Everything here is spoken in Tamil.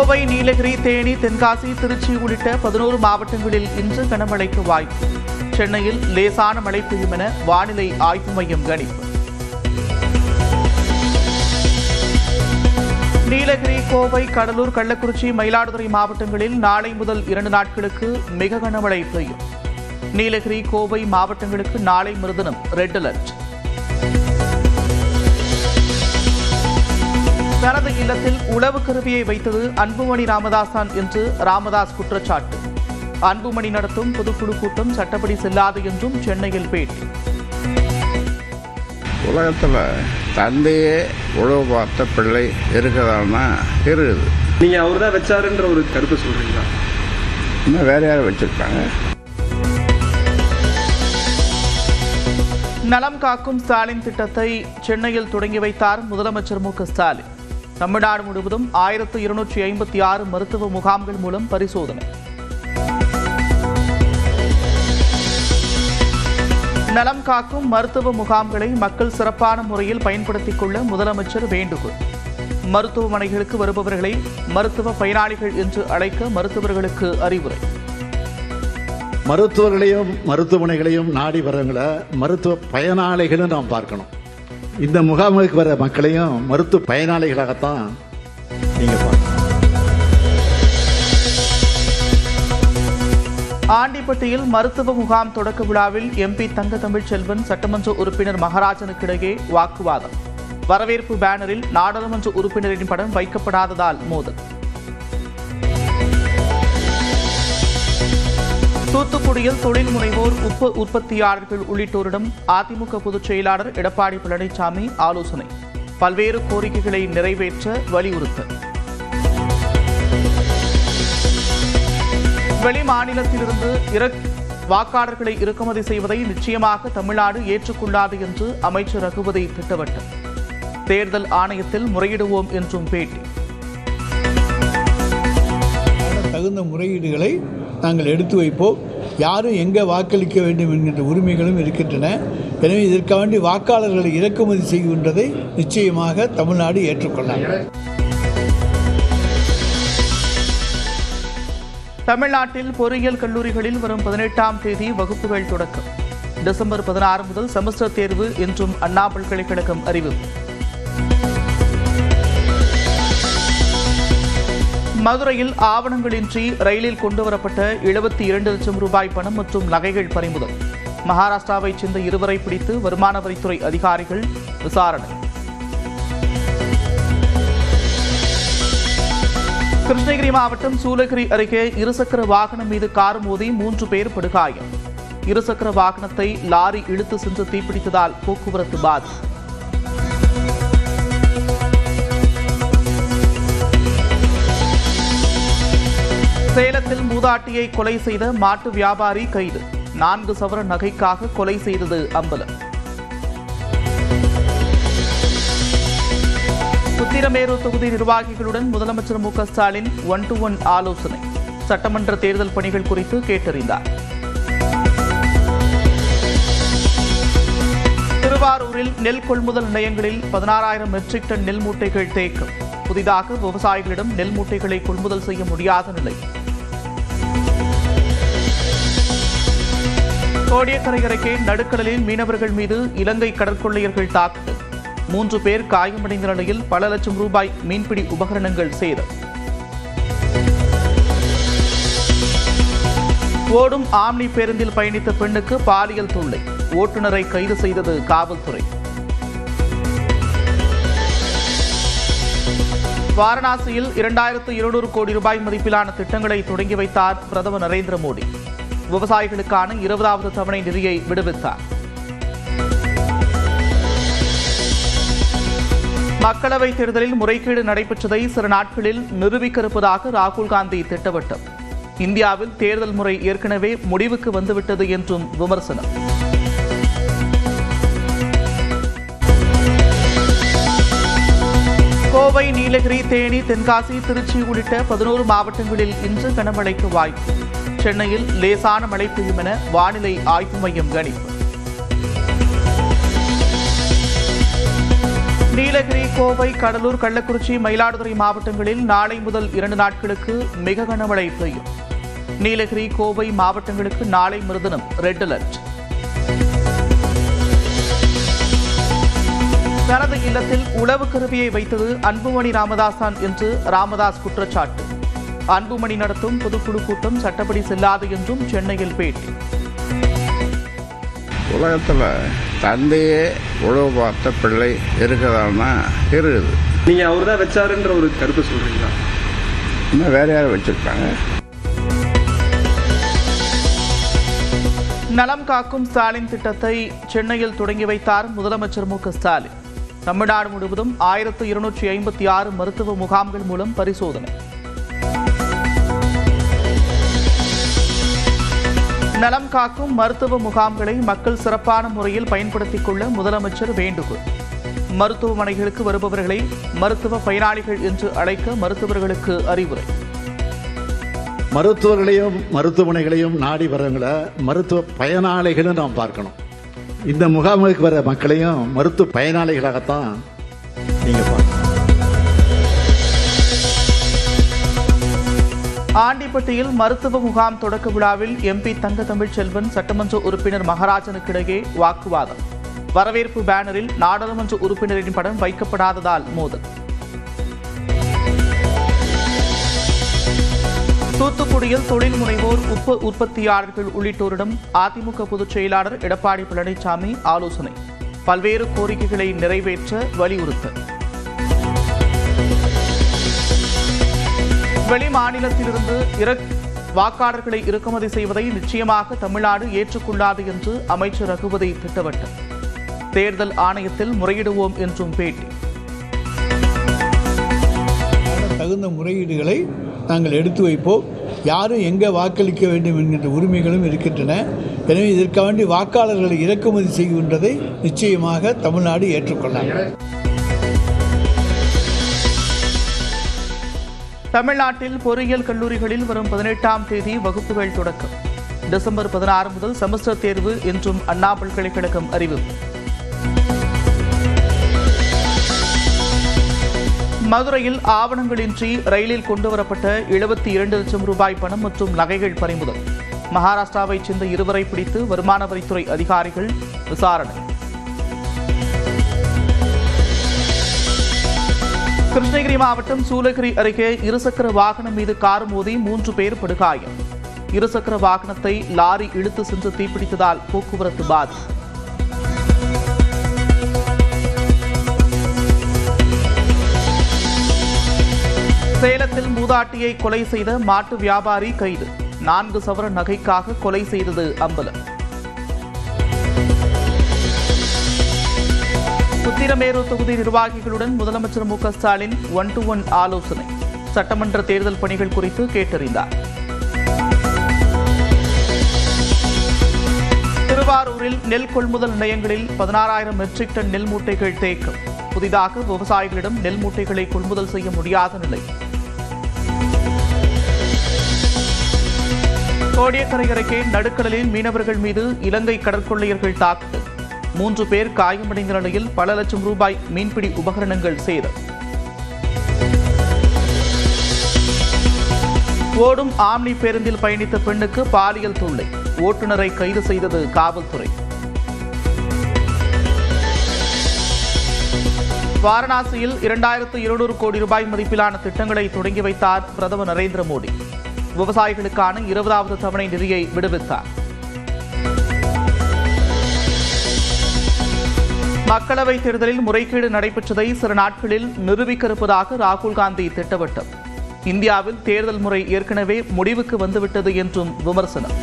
கோவை, நீலகிரி, தேனி, தென்காசி, திருச்சி உள்ளிட்ட 11 மாவட்டங்களில் இன்று கனமழைக்கு வாய்ப்பு. சென்னையில் லேசான மழை பெய்யும் என வானிலை ஆய்வு மையம் கணிப்பு. நீலகிரி, கோவை, கடலூர், கள்ளக்குறிச்சி, மயிலாடுதுறை மாவட்டங்களில் நாளை முதல் 2 நாட்களுக்கு மிக கனமழை பெய்யும். நீலகிரி, கோவை மாவட்டங்களுக்கு நாளை மறுதினம் ரெட் அலர்ட். தனது இல்லத்தில் உளவு கருவியை வைத்தது அன்புமணி ராமதாசான் என்று ராமதாஸ் குற்றச்சாட்டு. அன்புமணி நடத்தும் பொதுக்குழு கூட்டம் சட்டப்படி செல்லாது என்றும் சென்னையில் பேட்டி. உலகத்தில் தந்தையே உழவு பார்த்த பிள்ளை இருக்கிறதானா இருக்குது. நீங்கள் அவர் தான் வச்சாருன்ற ஒரு கருத்தை சொல்கிறீங்களா? இன்னும் வேற யாரும் வச்சிருக்காங்க. நலம் காக்கும் ஸ்டாலின் திட்டத்தை சென்னையில் தொடங்கி வைத்தார் முதலமைச்சர் மு க ஸ்டாலின். தமிழ்நாடு முழுவதும் 1256 மருத்துவ முகாம்கள் மூலம் பரிசோதனை. நலம் காக்கும் மருத்துவ முகாம்களை மக்கள் சிறப்பான முறையில் பயன்படுத்திக் கொள்ள முதலமைச்சர் வேண்டுகோள். மருத்துவமனைகளுக்கு வருபவர்களை மருத்துவ பயனாளிகள் என்று அழைக்க மருத்துவர்களுக்கு அறிவுரை. மருத்துவர்களையும் மருத்துவமனைகளையும் நாடி வரவங்களை மருத்துவ பயனாளிகளும் நாம் பார்க்கணும். இந்த முகாமுக்கு வர மக்களையும் மருத்துவ பயனாளிகளாகத்தான் நீங்க பார்க்கணும். ஆண்டிப்பட்டியில் மருத்துவ முகாம் தொடக்க விழாவில் எம்பி தங்க தமிழ்ச்செல்வன், சட்டமன்ற உறுப்பினர் மகாராஜனுக்கிடையே வாக்குவாதம். வரவேற்பு பேனரில் நாடாளுமன்ற உறுப்பினரின் படம் வைக்கப்படாததால் மோதல். தூத்துக்குடியில் தொழில் முனைவோர், உப்பு உற்பத்தியாளர்கள் உள்ளிட்டோரிடம் அதிமுக பொதுச் செயலாளர் எடப்பாடி பழனிசாமி ஆலோசனை. பல்வேறு கோரிக்கைகளை நிறைவேற்ற வலியுறுத்தல். வெளி மாநிலத்திலிருந்து வாக்காளர்களை இறக்குமதி செய்வதை நிச்சயமாக தமிழ்நாடு ஏற்றுக்கொள்ளாது என்று அமைச்சர் ரகுபதி திட்டவட்டம். தேர்தல் ஆணையத்தில் முறையிடுவோம் என்றும் பேட்டி. தகுந்த முறையீடுகளை நாங்கள் எடுத்து வைப்போம். யாரும் எங்கே வாக்களிக்க வேண்டும் என்கின்ற உரிமைகளும் இருக்கின்றன. எனவே இதற்காக வேண்டி வாக்காளர்களை இறக்குமதி செய்கின்றதை நிச்சயமாக தமிழ்நாடு ஏற்றுக்கொள்ளாது. தமிழ்நாட்டில் பொறியியல் கல்லூரிகளில் வரும் 18ஆம் தேதி வகுப்புகள் தொடக்கம். டிசம்பர் 16 முதல் செமஸ்டர் தேர்வு என்றும் அண்ணா பல்கலைக்கழகம் அறிவிப்பு. மதுரையில் ஆவணங்களின்றி ரயிலில் கொண்டுவரப்பட்ட 72 லட்சம் ரூபாய் பணம் மற்றும் நகைகள் பறிமுதல். மகாராஷ்டிராவைச் சேர்ந்த 2 பிடித்து வருமான வரித்துறை அதிகாரிகள் விசாரணை. கிருஷ்ணகிரி மாவட்டம் சூளகிரி அருகே இருசக்கர வாகனம் மீது கார் மோதி 3 பேர் படுகாயம். இருசக்கர வாகனத்தை லாரி இழுத்து சென்று தீப்பிடித்ததால் போக்குவரத்து பாதிப்பு. சேலத்தில் மூதாட்டியை கொலை செய்த மாட்டு வியாபாரி கைது. 4 சவர நகைக்காக கொலை செய்தது அம்பலம். உத்திரமேரூர் தொகுதி நிர்வாகிகளுடன் முதலமைச்சர் மு க ஸ்டாலின் 1-to-1 ஆலோசனை. சட்டமன்ற தேர்தல் பணிகள் குறித்து கேட்டறிந்தார். திருவாரூரில் நெல் கொள்முதல் நிலையங்களில் 16,000 மெட்ரிக் டன் நெல் மூட்டைகள் தேக்கம். புதிதாக விவசாயிகளிடம் நெல் மூட்டைகளை கொள்முதல் செய்ய முடியாத நிலை. கோடியக்கரை அருகே நடுக்கடலில் மீனவர்கள் மீது இலங்கை கடற்கொள்ளையர்கள் தாக்குதல். 3 பேர் காயமடைந்த நிலையில் பல லட்சம் ரூபாய் மீன்பிடி உபகரணங்கள் சேதம். ஓடும் ஆம்னி பேருந்தில் பயணித்த பெண்ணுக்கு பாலியல் தொல்லை. ஓட்டுநரை கைது செய்தது காவல்துறை. வாரணாசியில் 2200 கோடி ரூபாய் மதிப்பிலான திட்டங்களை தொடங்கி வைத்தார் பிரதமர் நரேந்திர மோடி. விவசாயிகளுக்கான 20வது தவணை நிதியை விடுவித்தார். மக்களவைத் தேர்தலில் முறைகேடு நடைபெற்றதை சில நாட்களில் நிரூபிக்க இருப்பதாக ராகுல் காந்தி திட்டவட்டம். இந்தியாவில் தேர்தல் முறை ஏற்கனவே முடிவுக்கு வந்துவிட்டது என்றும் விமர்சனம். கோவை, நீலகிரி, தேனி, தென்காசி, திருச்சி உள்ளிட்ட 11 மாவட்டங்களில் இன்று கனமழைக்கு வாய்ப்பு. சென்னையில் லேசான மழை பெய்யும் என வானிலை ஆய்வு மையம் கணிப்பு. நீலகிரி, கோவை, கடலூர், கள்ளக்குறிச்சி, மயிலாடுதுறை மாவட்டங்களில் நாளை முதல் 2 நாட்களுக்கு மிக கனமழை பெய்யும். நீலகிரி, கோவை மாவட்டங்களுக்கு நாளை மறுதினம் ரெட் அலர்ட். தனது இல்லத்தில் உளவு கருவியை வைத்தது அன்புமணி ராமதாஸ் என்று ராமதாஸ் குற்றச்சாட்டு. அன்புமணி நடத்தும் பொதுக்குழு கூட்டம் சட்டப்படி செல்லாது என்றும் சென்னையில் பேட்டி. உலகத்தில் தந்தையே உழவு பார்த்த பிள்ளை இருக்குதான்னா இருக்குது. நீங்க அவர் தான் வச்சாருன்ற ஒரு கருத்தை சொல்றீங்களா? இன்னும் வேற யாரும் வச்சிருக்காங்க. நலம் காக்கும் ஸ்டாலின் திட்டத்தை சென்னையில் தொடங்கி வைத்தார் முதலமைச்சர் மு க ஸ்டாலின். தமிழ்நாடு முழுவதும் 1256 மருத்துவ முகாம்கள் மூலம் பரிசோதனை. நலம் காக்கும் மருத்துவ முகாம்களை மக்கள் சிறப்பான முறையில் பயன்படுத்திக் கொள்ள முதலமைச்சர் வேண்டுகோள். மருத்துவமனைகளுக்கு வருபவர்களை மருத்துவ பயனாளிகள் என்று அழைக்க மருத்துவர்களுக்கு அறிவுரை. மருத்துவர்களையும் மருத்துவமனைகளையும் நாடி வரவங்களை மருத்துவ பயனாளிகளும் நாம் பார்க்கணும். இந்த முகாமுக்கு வர மக்களையும் மருத்துவ பயனாளிகளாகத்தான் நீங்க பார்க்கணும். ஆண்டிப்பட்டியில் மருத்துவ முகாம் தொடக்க விழாவில் எம்பி தங்க தமிழ்ச்செல்வன், சட்டமன்ற உறுப்பினர் மகராஜனுக்கிடையே வாக்குவாதம். வரவேற்பு பேனரில் நாடாளுமன்ற உறுப்பினரின் படம் வைக்கப்படாததால் மோதல். தூத்துக்குடியில் தொழில் முனைவோர், உப்பு உற்பத்தியாளர்கள் உள்ளிட்டோரிடம் அதிமுக பொதுச் செயலாளர் எடப்பாடி பழனிசாமி ஆலோசனை. பல்வேறு கோரிக்கைகளை நிறைவேற்ற வலியுறுத்தல். வெளி மாநிலத்திலிருந்து வாக்காளர்களை இறக்குமதி செய்வதை நிச்சயமாக தமிழ்நாடு ஏற்றுக்கொள்ளாது என்று அமைச்சர் ரகுபதி திட்டவட்டம். தேர்தல் ஆணையத்தில் முறையிடுவோம் என்றும் பேட்டி. தகுந்த முறையீடுகளை நாங்கள் எடுத்து வைப்போம். யாரும் எங்கே வாக்களிக்க வேண்டும் என்கின்ற உரிமைகளும் இருக்கின்றன. எனவே இதற்காண்டி வாக்காளர்களை இறக்குமதி செய்கின்றதை நிச்சயமாக தமிழ்நாடு ஏற்றுக்கொள்ளாது. தமிழ்நாட்டில் பொறியியல் கல்லூரிகளில் வரும் 18ஆம் தேதி வகுப்புகள் தொடக்கம். டிசம்பர் 16 முதல் செமஸ்டர் தேர்வு என்றும் அண்ணா பல்கலைக்கழகம் அறிவிப்பு. மதுரையில் ஆவணங்களின்றி ரயிலில் கொண்டுவரப்பட்ட 72 லட்சம் ரூபாய் பணம் மற்றும் நகைகள் பறிமுதல். மகாராஷ்டிராவைச் சேர்ந்த 2 பிடித்து வருமான வரித்துறை அதிகாரிகள் விசாரணை. கிருஷ்ணகிரி மாவட்டம் சூலகிரி அருகே இருசக்கர வாகனம் மீது கார் மோதி 3 பேர் படுகாயம். இருசக்கர வாகனத்தை லாரி இழுத்து சென்று தீப்பிடித்ததால் போக்குவரத்து பாதிப்பு. சேலத்தில் மூதாட்டியை கொலை செய்த மாட்டு வியாபாரி கைது. 4 சவரன் நகைக்காக கொலை செய்தது அம்பலம். உத்திரமேரூர் தொகுதி நிர்வாகிகளுடன் முதலமைச்சர் மு க ஸ்டாலின் 1-to-1 ஆலோசனை. சட்டமன்ற தேர்தல் பணிகள் குறித்து கேட்டறிந்தார். திருவாரூரில் நெல் கொள்முதல் நிலையங்களில் 16,000 மெட்ரிக் டன் நெல் மூட்டைகள் தேக்கம். புதிதாக விவசாயிகளிடம் நெல் மூட்டைகளை கொள்முதல் செய்ய முடியாத நிலை. கோடியக்கரை அருகே நடுக்கடலில் மீனவர்கள் மீது இலங்கை கடற்கொள்ளையர்கள் தாக்குதல். 3 பேர் காயமடைந்த நிலையில் பல லட்சம் ரூபாய் மீன்பிடி உபகரணங்கள் சேதம். ஓடும் ஆம்னி பேருந்தில் பயணித்த பெண்ணுக்கு பாலியல் தொல்லை. ஓட்டுநரை கைது செய்தது காவல்துறை. வாரணாசியில் 2200 கோடி ரூபாய் மதிப்பிலான திட்டங்களை தொடங்கி வைத்தார் பிரதமர் நரேந்திர மோடி. விவசாயிகளுக்கான 20வது தவணை நிதியை விடுவித்தார். மக்களவைத் தேர்தலில் முறைகேடு நடைபெற்றதை சில நாட்களில் நிரூபிக்க இருப்பதாக ராகுல் காந்தி திட்டவட்டம். இந்தியாவில் தேர்தல் முறை ஏற்கனவே முடிவுக்கு வந்துவிட்டது என்றும் விமர்சனம்.